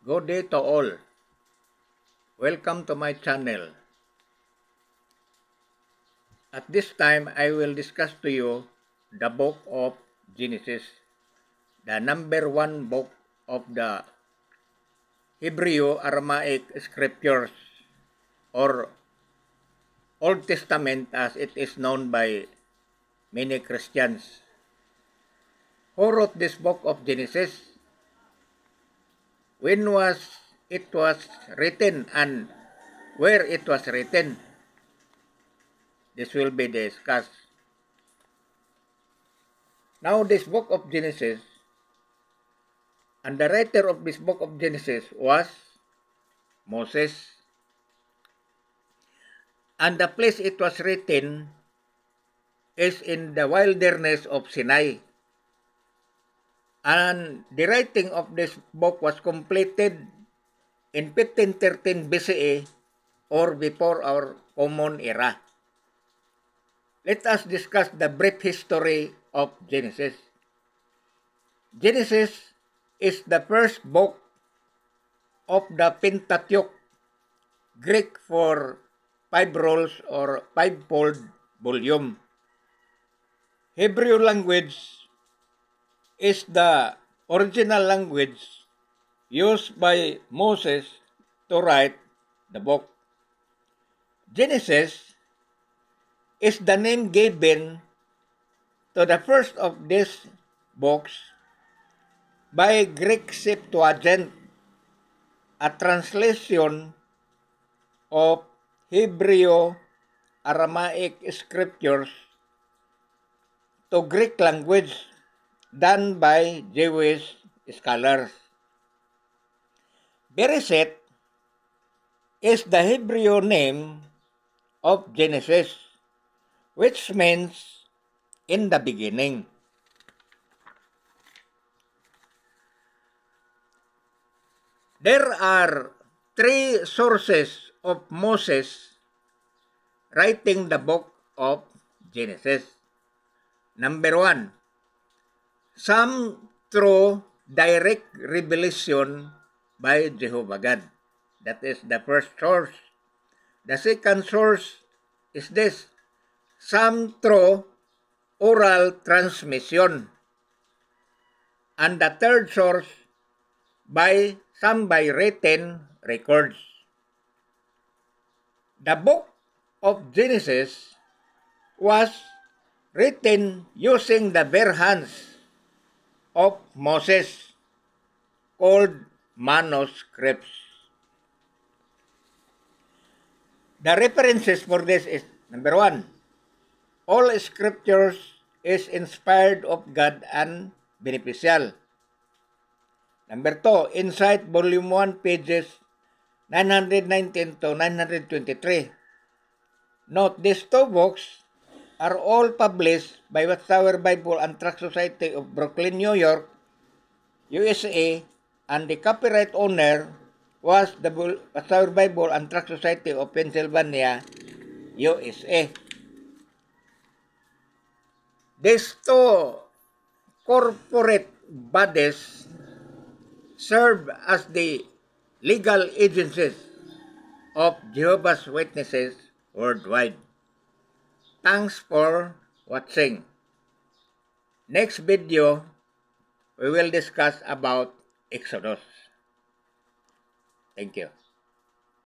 Good day to all. Welcome to my channel. At this time, I will discuss to you the book of Genesis, the number one book of the Hebrew Aramaic scriptures or Old Testament as it is known by many Christians. Who wrote this book of Genesis? When it was written and where it was written? This will be discussed. Now this book of Genesis, and the writer of this book of Genesis was Moses. And the place it was written is in the wilderness of Sinai. And the writing of this book was completed in 1513 BCE or before our common era. Let us discuss the brief history of Genesis. Genesis is the first book of the Pentateuch, Greek for 5 rolls or 5-fold volume. Hebrew language is the original language used by Moses to write the book. Genesis is the name given to the first of these books by Greek Septuagint, a translation of Hebrew Aramaic scriptures to Greek language done by Jewish scholars. Bereshit is the Hebrew name of Genesis, which means in the beginning. There are 3 sources of Moses writing the book of Genesis. Number 1, some through direct revelation by Jehovah God. That is the first source. The second source is this, some through oral transmission. And the third source, some by written records. The book of Genesis was written using the bare hands of Moses, called manuscripts. The references for this is, number 1, all scriptures is inspired of God and beneficial. Number 2, inside volume 1, pages 919 to 923. Note, these 2 books are all published by Watchtower Bible and Tract Society of Brooklyn, New York, USA, and the copyright owner was the Watchtower Bible and Tract Society of Pennsylvania, USA. These 2 corporate bodies serve as the legal agencies of Jehovah's Witnesses worldwide. Thanks for watching. Next video, we will discuss about Exodus. Thank you.